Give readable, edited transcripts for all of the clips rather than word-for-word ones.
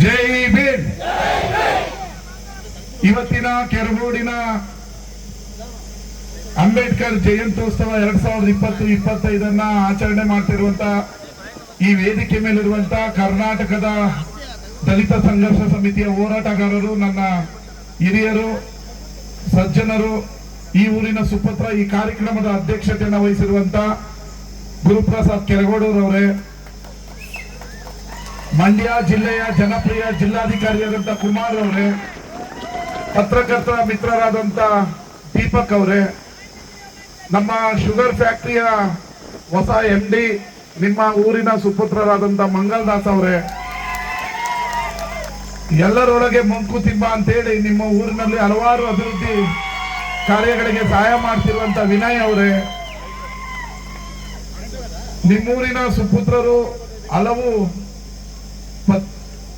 ಜೈ ಭೀಮ್. ಇವತ್ತಿನ ಕೆರಗೋಡಿನ ಅಂಬೇಡ್ಕರ್ ಜಯಂತ್ಯೋತ್ಸವ 2020-25 ಆಚರಣೆ ಮಾಡ್ತಿರುವಂತ ಈ ವೇದಿಕೆ ಮೇಲಿರುವಂತ ಕರ್ನಾಟಕದ ದಲಿತ ಸಂಘರ್ಷ ಸಮಿತಿಯ ಹೋರಾಟಗಾರರು, ನನ್ನ ಹಿರಿಯರು, ಸಜ್ಜನರು, ಈ ಊರಿನ ಸುಪುತ್ರ, ಈ ಕಾರ್ಯಕ್ರಮದ ಅಧ್ಯಕ್ಷತೆಯನ್ನು ವಹಿಸಿರುವಂತ ಗುರುಪ್ರಸಾದ್ ಕೆರಗೋಡೂರವರೇ, ಮಂಡ್ಯ ಜಿಲ್ಲೆಯ ಜನಪ್ರಿಯ ಜಿಲ್ಲಾಧಿಕಾರಿಯಾದಂತ ಕುಮಾರ್ ಅವರೇ, ಪತ್ರಕರ್ತರ ಮಿತ್ರರಾದಂತ ದೀಪಕ್ ಅವರೇ, ನಮ್ಮ ಶುಗರ್ ಫ್ಯಾಕ್ಟರಿಯ ಹೊಸ MD, ನಿಮ್ಮ ಊರಿನ ಸುಪುತ್ರರಾದಂತ ಮಂಗಲ್ದಾಸ್ ಅವರೇ, ಎಲ್ಲರೊಳಗೆ ಮಂಕುತಿಮ್ಮ ಅಂತೇಳಿ ನಿಮ್ಮ ಊರಿನಲ್ಲಿ ಹಲವಾರು ಅಭಿವೃದ್ಧಿ ಕಾರ್ಯಗಳಿಗೆ ಸಹಾಯ ಮಾಡ್ತಿರುವಂತ ವಿನಯ್ ಅವರೇ, ನಿಮ್ಮೂರಿನ ಸುಪುತ್ರರು ಹಲವು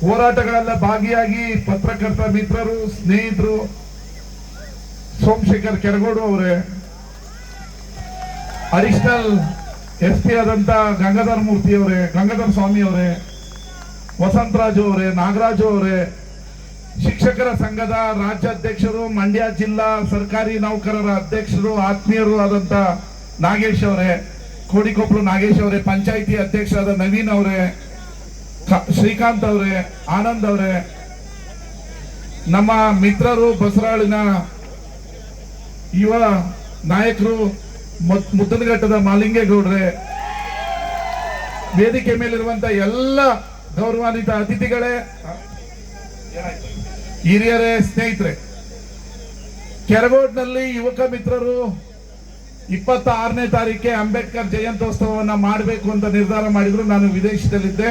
ಹೋರಾಟಗಳೆಲ್ಲ ಭಾಗಿಯಾಗಿ ಪತ್ರಕರ್ತ ಮಿತ್ರರು, ಸ್ನೇಹಿತರು, ಸೋಮಶೇಖರ್ ಕೆರಗೋಡು ಅವರೇ, ಅಡಿಷನಲ್ SP ಆದಂತ ಗಂಗಾಧರ್ ಮೂರ್ತಿ ಅವರೇ, ಗಂಗಾಧರ್ ಸ್ವಾಮಿ ಅವರೇ, ವಸಂತರಾಜು ಅವರೇ, ನಾಗರಾಜು ಅವರೇ, ಶಿಕ್ಷಕರ ಸಂಘದ ರಾಜ್ಯಾಧ್ಯಕ್ಷರು, ಮಂಡ್ಯ ಜಿಲ್ಲಾ ಸರ್ಕಾರಿ ನೌಕರರ ಅಧ್ಯಕ್ಷರು, ಆತ್ಮೀಯರು ಆದಂತ ನಾಗೇಶ್ ಅವರೇ, ಕೋಡಿಕೊಪ್ಪಲು ನಾಗೇಶ್ ಅವರೇ, ಪಂಚಾಯಿತಿ ಅಧ್ಯಕ್ಷರಾದ ನವೀನ್ ಅವರೇ, ಶ್ರೀಕಾಂತ್ ಅವರೇ, ಆನಂದ್ ಅವರೇ, ನಮ್ಮ ಮಿತ್ರರು ಬಸರಾಳಿನ ಯುವ ನಾಯಕರು ಮುದ್ದನಘಟ್ಟದ ಮಾಲಿಂಗೇಗೌಡ್ರೆ, ವೇದಿಕೆ ಮೇಲಿರುವಂತ ಎಲ್ಲ ಗೌರವಾನ್ವಿತ ಅತಿಥಿಗಳೇ, ಹಿರಿಯರೇ, ಸ್ನೇಹಿತರೆ, ಕೆರಗೋಡ್ನಲ್ಲಿ ಯುವಕ ಮಿತ್ರರು 26ನೇ ತಾರೀಕಿಗೆ ಅಂಬೇಡ್ಕರ್ ಜಯಂತ್ಯೋತ್ಸವವನ್ನ ಮಾಡಬೇಕು ಅಂತ ನಿರ್ಧಾರ ಮಾಡಿದ್ರು. ನಾನು ವಿದೇಶದಲ್ಲಿದ್ದೆ,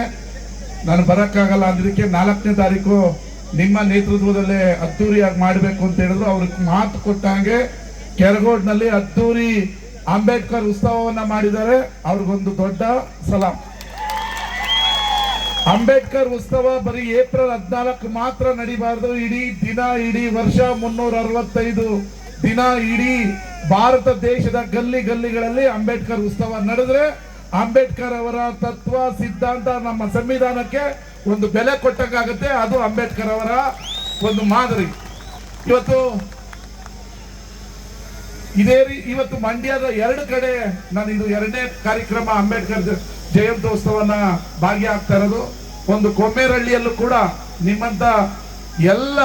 ನಾನು ಬರಕ್ಕಾಗಲ್ಲ ಅಂದಿದ್ದಕ್ಕೆ 4ನೇ ತಾರೀಕು ನಿಮ್ಮ ನೇತೃತ್ವದಲ್ಲೇ ಅದ್ದೂರಿಯಾಗಿ ಮಾಡಬೇಕು ಅಂತ ಹೇಳಿದ್ರು. ಅವ್ರಿಗೆ ಮಾತು ಕೊಟ್ಟಂಗೆ ಕೆರಗೋಡ್ನಲ್ಲಿ ಅದ್ದೂರಿ ಅಂಬೇಡ್ಕರ್ ಉತ್ಸವವನ್ನ ಮಾಡಿದ್ದಾರೆ. ಅವ್ರಿಗೊಂದು ದೊಡ್ಡ ಸಲಾಂ. ಅಂಬೇಡ್ಕರ್ ಉತ್ಸವ ಬರೀ ಏಪ್ರಿಲ್ 14 ಮಾತ್ರ ನಡಿಬಾರ್ದು. ಇಡೀ ದಿನ, ಇಡೀ ವರ್ಷ 365 ದಿನ ಇಡೀ ಭಾರತ ದೇಶದ ಗಲ್ಲಿ ಗಲ್ಲಿಗಳಲ್ಲಿ ಅಂಬೇಡ್ಕರ್ ಉತ್ಸವ ನಡೆದ್ರೆ ಅಂಬೇಡ್ಕರ್ ಅವರ ತತ್ವ ಸಿದ್ಧಾಂತ ನಮ್ಮ ಸಂವಿಧಾನಕ್ಕೆ ಒಂದು ಬೆಲೆ ಕೊಟ್ಟಂಗಾಗುತ್ತೆ. ಅದು ಅಂಬೇಡ್ಕರ್ ಅವರ ಒಂದು ಮಾದರಿ. ಇವತ್ತು ಮಂಡ್ಯದ 2 ಕಡೆ ನಾನು ಇದು 2ನೇ ಕಾರ್ಯಕ್ರಮ ಅಂಬೇಡ್ಕರ್ ಜಯಂತ್ಯೋತ್ಸವನ ಭಾಗಿಯಾಗ್ತಾ ಇರೋದು. ಒಂದು ಕೊಮ್ಮೇರಹಳ್ಳಿಯಲ್ಲೂ ಕೂಡ ನಿಮ್ಮಂತ ಎಲ್ಲ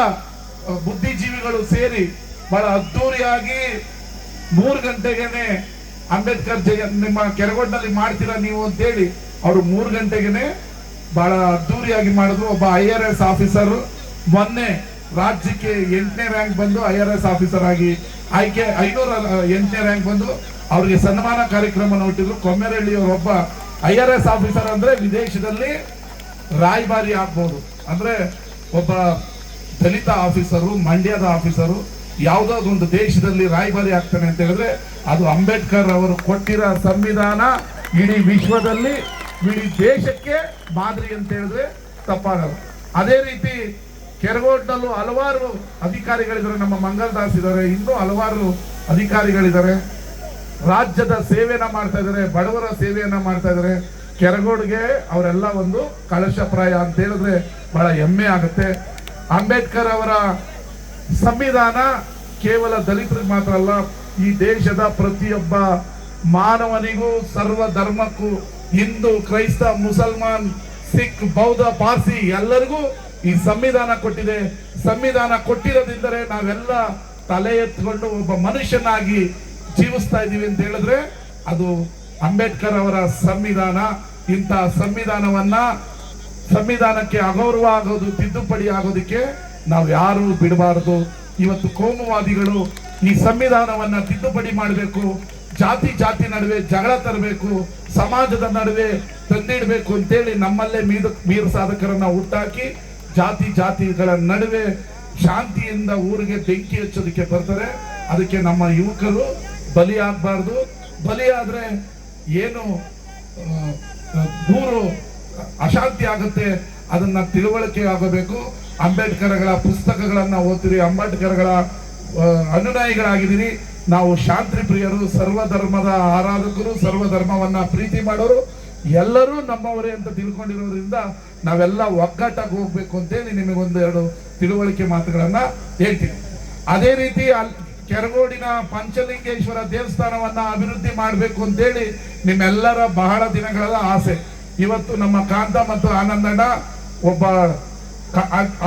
ಬುದ್ಧಿಜೀವಿಗಳು ಸೇರಿ ಬಹಳ ಅದ್ದೂರಿಯಾಗಿ 3 ಗಂಟೆಗೆನೆ ಅಂಬೇಡ್ಕರ್ ನಿಮ್ಮ ಕೆರಗೋಡ್ನಲ್ಲಿ ಮಾಡ್ತೀರಾ ನೀವು ಅಂತೇಳಿ ಅವರು 3 ಗಂಟೆಗೆನೆ ಬಹಳ ಅದ್ದೂರಿಯಾಗಿ ಮಾಡಿದ್ರು. ಒಬ್ಬ IRS ಆಫೀಸರ್ ಮೊನ್ನೆ ರಾಜ್ಯಕ್ಕೆ 8ನೇ ರ್ಯಾಂಕ್ ಬಂದು IRS ಆಫೀಸರ್ ಆಗಿ ಆಯ್ಕೆ, 508ನೇ ರ್ಯಾಂಕ್ ಬಂದು ಅವ್ರಿಗೆ ಸನ್ಮಾನ ಕಾರ್ಯಕ್ರಮ ಹೊಟ್ಟಿದ್ರು. ಕೊಮ್ಮೇರಹಳ್ಳಿಯವರೊಬ್ಬ IRS ಆಫೀಸರ್ ಅಂದ್ರೆ ವಿದೇಶದಲ್ಲಿ ರಾಯಭಾರಿ ಆಗ್ಬೋದು. ಅಂದ್ರೆ ಒಬ್ಬ ದಲಿತ ಆಫೀಸರು, ಮಂಡ್ಯದ ಆಫೀಸರು ಯಾವುದೋ ಒಂದು ದೇಶದಲ್ಲಿ ರಾಯಭಾರಿ ಆಗ್ತಾನೆ ಅಂತ ಹೇಳಿದ್ರೆ ಅದು ಅಂಬೇಡ್ಕರ್ ಅವರು ಕೊಟ್ಟಿರೋ ಸಂವಿಧಾನ ಇಡೀ ವಿಶ್ವದಲ್ಲಿ, ಇಡೀ ದೇಶಕ್ಕೆ ಮಾದರಿ ಅಂತ ಹೇಳಿದ್ರೆ ತಪ್ಪಾಗಲ್ಲ. ಅದೇ ರೀತಿ ಕೆರಗೋಡ್ನಲ್ಲೂ ಹಲವಾರು ಅಧಿಕಾರಿಗಳಿದ್ದಾರೆ. ನಮ್ಮ ಮಂಗಲ್ದಾಸ್ ಇದ್ದಾರೆ, ಇನ್ನೂ ಹಲವಾರು ಅಧಿಕಾರಿಗಳಿದ್ದಾರೆ. ರಾಜ್ಯದ ಸೇವೆಯನ್ನ ಮಾಡ್ತಾ ಇದ್ದಾರೆ, ಬಡವರ ಸೇವೆಯನ್ನ ಮಾಡ್ತಾ ಇದ್ದಾರೆ. ಕೆರಗೋಡ್ಗೆ ಅವರೆಲ್ಲ ಒಂದು ಕಳಶಪ್ರಾಯ ಅಂತ ಹೇಳಿದ್ರೆ ಬಹಳ ಹೆಮ್ಮೆ ಆಗುತ್ತೆ. ಅಂಬೇಡ್ಕರ್ ಅವರ ಸಂವಿಧಾನ ಕೇವಲ ದಲಿತರಿಗೆ ಮಾತ್ರ ಅಲ್ಲ, ಈ ದೇಶದ ಪ್ರತಿಯೊಬ್ಬ ಮಾನವನಿಗೂ, ಸರ್ವ ಧರ್ಮಕ್ಕೂ, ಹಿಂದೂ, ಕ್ರೈಸ್ತ, ಮುಸಲ್ಮಾನ್, ಸಿಖ್, ಬೌದ್ಧ, ಪಾರ್ಸಿ ಎಲ್ಲರಿಗೂ ಈ ಸಂವಿಧಾನ ಕೊಟ್ಟಿದೆ. ಸಂವಿಧಾನ ಕೊಟ್ಟಿರೋದ್ರಿಂದಲೇ ನಾವೆಲ್ಲ ತಲೆ ಎತ್ಕೊಂಡು ಒಬ್ಬ ಮನುಷ್ಯನಾಗಿ ಜೀವಿಸ್ತಾ ಇದ್ದೀವಿ ಅಂತ ಹೇಳಿದ್ರೆ ಅದು ಅಂಬೇಡ್ಕರ್ ಅವರ ಸಂವಿಧಾನ. ಇಂಥ ಸಂವಿಧಾನಕ್ಕೆ ಅಗೌರವ ಆಗೋದು, ತಿದ್ದುಪಡಿ ಆಗೋದಕ್ಕೆ ನಾವು ಯಾರು ಬಿಡಬಾರದು. ಇವತ್ತು ಕೋಮುವಾದಿಗಳು ಈ ಸಂವಿಧಾನವನ್ನ ತಿದ್ದುಪಡಿ ಮಾಡಬೇಕು, ಜಾತಿ ನಡುವೆ ಜಗಳ ತರಬೇಕು, ಸಮಾಜದ ನಡುವೆ ತಂದಿಡಬೇಕು ಅಂತೇಳಿ ನಮ್ಮಲ್ಲೇ ಮೀರು ಸಾಧಕರನ್ನ ಹುಟ್ಟಾಕಿ ಜಾತಿಗಳ ನಡುವೆ ಶಾಂತಿಯಿಂದ ಊರಿಗೆ ಬೆಂಕಿ ಹಚ್ಚೋದಕ್ಕೆ ಬರ್ತಾರೆ. ಅದಕ್ಕೆ ನಮ್ಮ ಯುವಕರು ಬಲಿಯಾಗಬಾರ್ದು. ಬಲಿಯಾದ್ರೆ ಏನು ಊರು ಅಶಾಂತಿ ಆಗುತ್ತೆ, ಅದನ್ನ ತಿಳುವಳಿಕೆ ಆಗಬೇಕು. ಅಂಬೇಡ್ಕರ್ಗಳ ಪುಸ್ತಕಗಳನ್ನ ಓದ್ತೀರಿ, ಅಂಬೇಡ್ಕರ್ಗಳ ಅನುಯಾಯಿಗಳಾಗಿದ್ದೀರಿ. ನಾವು ಶಾಂತಿ ಪ್ರಿಯರು, ಸರ್ವಧರ್ಮದ ಆರಾಧಕರು, ಸರ್ವಧರ್ಮವನ್ನ ಪ್ರೀತಿ ಮಾಡೋರು, ಎಲ್ಲರೂ ನಮ್ಮವರೇ ಅಂತ ತಿಳ್ಕೊಂಡಿರೋದ್ರಿಂದ ನಾವೆಲ್ಲ ಒಗ್ಗಟ್ಟಾಗಿ ಹೋಗ್ಬೇಕು ಅಂತೇಳಿ ನಿಮಗೊಂದೆರಡು ತಿಳುವಳಿಕೆ ಮಾತುಗಳನ್ನ ಹೇಳ್ತೀನಿ. ಅದೇ ರೀತಿ ಕೆರಗೋಡಿನ ಪಂಚಲಿಂಗೇಶ್ವರ ದೇವಸ್ಥಾನವನ್ನ ಅಭಿವೃದ್ಧಿ ಮಾಡಬೇಕು ಅಂತೇಳಿ ನಿಮ್ಮೆಲ್ಲರ ಬಹಳ ದಿನಗಳ ಆಸೆ. ಇವತ್ತು ನಮ್ಮ ಕಾಂತ ಮತ್ತು ಆನಂದಣ್ಣ ಒಬ್ಬ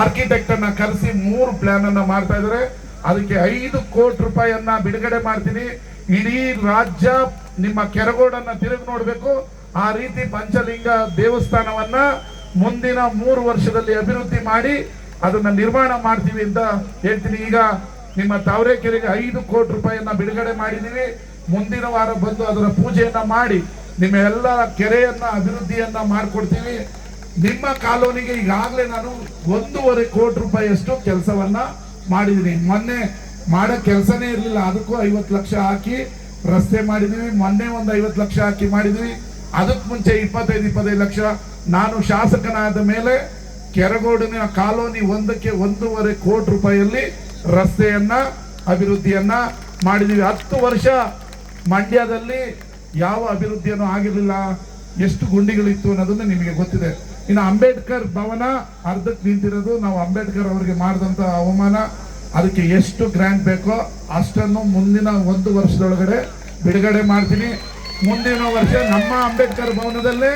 ಆರ್ಕಿಟೆಕ್ಟ್ ಅನ್ನ ಕರೆಸಿ 3 ಪ್ಲಾನ್ ಅನ್ನ ಮಾಡ್ತಾ ಇದ್ದಾರೆ. ಅದಕ್ಕೆ 5 ಕೋಟಿ ರೂಪಾಯಿಯನ್ನ ಬಿಡುಗಡೆ ಮಾಡ್ತೀನಿ. ಇಡೀ ರಾಜ್ಯ ನಿಮ್ಮ ಕೆರಗೋಡನ್ನ ತಿರುಗಿ ನೋಡ್ಬೇಕು. ಆ ರೀತಿ ಪಂಚಲಿಂಗ ದೇವಸ್ಥಾನವನ್ನ ಮುಂದಿನ 3 ವರ್ಷದಲ್ಲಿ ಅಭಿವೃದ್ಧಿ ಮಾಡಿ ಅದನ್ನ ನಿರ್ಮಾಣ ಮಾಡ್ತೀವಿ ಅಂತ ಹೇಳ್ತೀನಿ. ಈಗ ನಿಮ್ಮ ತಾವರೆಕೆರೆಗೆ 5 ಕೋಟಿ ರೂಪಾಯಿಯನ್ನ ಬಿಡುಗಡೆ ಮಾಡಿದೀವಿ. ಮುಂದಿನ ವಾರ ಬಂದು ಅದರ ಪೂಜೆಯನ್ನ ಮಾಡಿ ನಿಮ್ಮ ಎಲ್ಲ ಕೆರೆಯನ್ನ ಅಭಿವೃದ್ಧಿಯನ್ನ ಮಾಡಿಕೊಡ್ತೀವಿ. ನಿಮ್ಮ ಕಾಲೋನಿಗೆ ಈಗಾಗಲೇ ನಾನು 1.5 ಕೋಟಿ ರೂಪಾಯಿಯಷ್ಟು ಕೆಲಸವನ್ನ ಮಾಡಿದೀನಿ. ಮೊನ್ನೆ ಮಾಡೋ ಕೆಲಸನೇ ಇರಲಿಲ್ಲ, ಅದಕ್ಕೂ 50 ಲಕ್ಷ ಹಾಕಿ ರಸ್ತೆ ಮಾಡಿದೀವಿ. ಮೊನ್ನೆ ಒಂದು 50 ಲಕ್ಷ ಹಾಕಿ ಮಾಡಿದೀವಿ. ಅದಕ್ಕೆ ಮುಂಚೆ 25 ಲಕ್ಷ. ನಾನು ಶಾಸಕನಾದ ಮೇಲೆ ಕೆರಗೋಡಿನ ಕಾಲೋನಿ ಒಂದಕ್ಕೆ 1.5 ಕೋಟಿ ರೂಪಾಯಿಯಲ್ಲಿ ರಸ್ತೆಯನ್ನ ಅಭಿವೃದ್ಧಿಯನ್ನ ಮಾಡಿದೀವಿ. 10 ವರ್ಷ ಮಂಡ್ಯದಲ್ಲಿ ಯಾವ ಅಭಿವೃದ್ಧಿಯನ್ನು ಆಗಿರಲಿಲ್ಲ. ಎಷ್ಟು ಗುಂಡಿಗಳಿತ್ತು ಅನ್ನೋದನ್ನು ನಿಮಗೆ ಗೊತ್ತಿದೆ. ಇನ್ನು ಅಂಬೇಡ್ಕರ್ ಭವನ ಅರ್ಧಕ್ಕೆ ನಿಂತಿರೋದು. ನಾವು ಅಂಬೇಡ್ಕರ್ ಅವರಿಗೆ ಮಾಡಿದಂತ ಅವಮಾನ, ಅದಕ್ಕೆ ಎಷ್ಟು ಗ್ರಾಂಟ್ ಬೇಕೋ ಅಷ್ಟನ್ನು ಮುಂದಿನ 1 ವರ್ಷದೊಳಗಡೆ ಬಿಡುಗಡೆ ಮಾಡ್ತೀನಿ. ಮುಂದಿನ ವರ್ಷ ನಮ್ಮ ಅಂಬೇಡ್ಕರ್ ಭವನದಲ್ಲೇ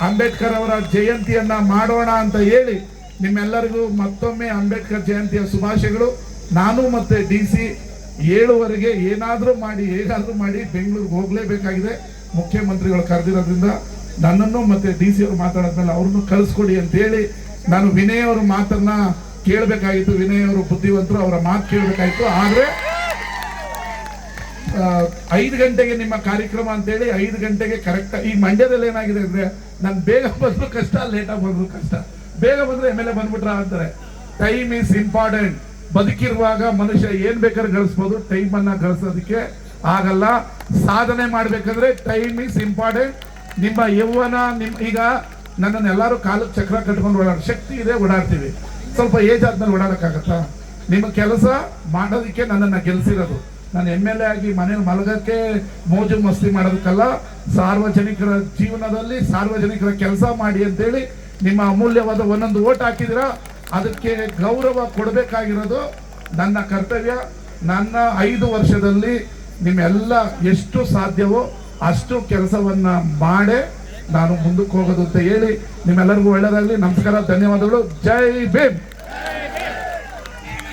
ಅಂಬೇಡ್ಕರ್ ಅವರ ಜಯಂತಿಯನ್ನ ಮಾಡೋಣ ಅಂತ ಹೇಳಿ ನಿಮ್ಮೆಲ್ಲರಿಗೂ ಮತ್ತೊಮ್ಮೆ ಅಂಬೇಡ್ಕರ್ ಜಯಂತಿಯ ಶುಭಾಶಯಗಳು. ನಾನು ಮತ್ತೆ DC 7ವರೆಗೆ ಏನಾದರೂ ಮಾಡಿ ಬೆಂಗಳೂರಿಗೆ ಹೋಗ್ಲೇಬೇಕಾಗಿದೆ. ಮುಖ್ಯಮಂತ್ರಿಗಳು ಕರೆದಿರೋದ್ರಿಂದ ನನ್ನನ್ನು ಮತ್ತೆ DC ಅವರು ಮಾತಾಡಿದ್ಮೇಲೆ ಅವ್ರನ್ನು ಕಳಿಸ್ಕೊಡಿ ಅಂತ ಹೇಳಿ ನಾನು ವಿನಯ್ ಅವ್ರ ಮಾತನ್ನ ಕೇಳಬೇಕಾಗಿತ್ತು. ವಿನಯ್ ಅವರು ಬುದ್ಧಿವಂತರು, ಅವರ ಮಾತು ಕೇಳಬೇಕಾಗಿತ್ತು. ಆದ್ರೆ 5 ಗಂಟೆಗೆ ನಿಮ್ಮ ಕಾರ್ಯಕ್ರಮ ಅಂತೇಳಿ 5 ಗಂಟೆಗೆ ಕರೆಕ್ಟ್. ಈ ಮಂಡ್ಯದಲ್ಲಿ ಏನಾಗಿದೆ ಅಂದ್ರೆ ನಾನು ಬೇಗ ಬಂದ್ರು ಕಷ್ಟ, ಲೇಟಾಗಿ ಬಂದ್ರು ಕಷ್ಟ. ಬೇಗ ಬಂದ್ರೆ MLA ಬಂದ್ಬಿಟ್ರ ಅಂತಾರೆ. Time is important. ಬದುಕಿರುವಾಗ ಮನುಷ್ಯ ಏನ್ ಬೇಕಾದ್ರೆ ಗಳಿಸ್ಬೋದು, ಟೈಮ್ ಅನ್ನ ಗಳಿಸೋದಕ್ಕೆ ಆಗಲ್ಲ. ಸಾಧನೆ ಮಾಡ್ಬೇಕಂದ್ರೆ ಟೈಮ್ ಈಸ್ ಇಂಪಾರ್ಟೆಂಟ್. ನಿಮ್ಮ ಯೌವನ ಈಗ ನನ್ನನ್ನು ಎಲ್ಲರೂ ಕಾಲಕ್ಕೆ ಚಕ್ರ ಕಟ್ಕೊಂಡು ಓಡಾಡ ಶಕ್ತಿ ಇದೆ, ಓಡಾಡ್ತೀವಿ. ಸ್ವಲ್ಪ ಏಜ್ ಆದ್ಮೇಲೆ ಓಡಾಡಕ್ಕಾಗತ್ತಾ? ನಿಮ್ಮ ಕೆಲಸ ಮಾಡೋದಕ್ಕೆ ನನ್ನನ್ನು ಗೆಲ್ಸಿರೋದು. ನಾನು MLA ಆಗಿ ಮನೇಲಿ ಮಲಗಕ್ಕೆ ಮೋಜು ಮಸ್ತಿ ಮಾಡೋದಕ್ಕಲ್ಲ, ಸಾರ್ವಜನಿಕರ ಜೀವನದಲ್ಲಿ ಸಾರ್ವಜನಿಕರ ಕೆಲಸ ಮಾಡಿ ಅಂತೇಳಿ ನಿಮ್ಮ ಅಮೂಲ್ಯವಾದ ಒಂದೊಂದು ಓಟ್ ಹಾಕಿದಿರ. ಅದಕ್ಕೆ ಗೌರವ ಕೊಡಬೇಕಾಗಿರೋದು ನನ್ನ ಕರ್ತವ್ಯ. ನನ್ನ 5 ವರ್ಷದಲ್ಲಿ ನಿಮ್ಮೆಲ್ಲ ಎಷ್ಟು ಸಾಧ್ಯವೋ ಅಷ್ಟು ಕೆಲಸವನ್ನ ಮಾಡೇ ನಾನು ಮುಂದಕ್ಕೆ ಹೋಗೋದು ಅಂತ ಹೇಳಿ ನಿಮ್ಮೆಲ್ಲರಿಗೂ ಒಳ್ಳೆಯದಾಗಲಿ. ನಮಸ್ಕಾರ, ಧನ್ಯವಾದಗಳು. ಜೈ ಭೀಮ್.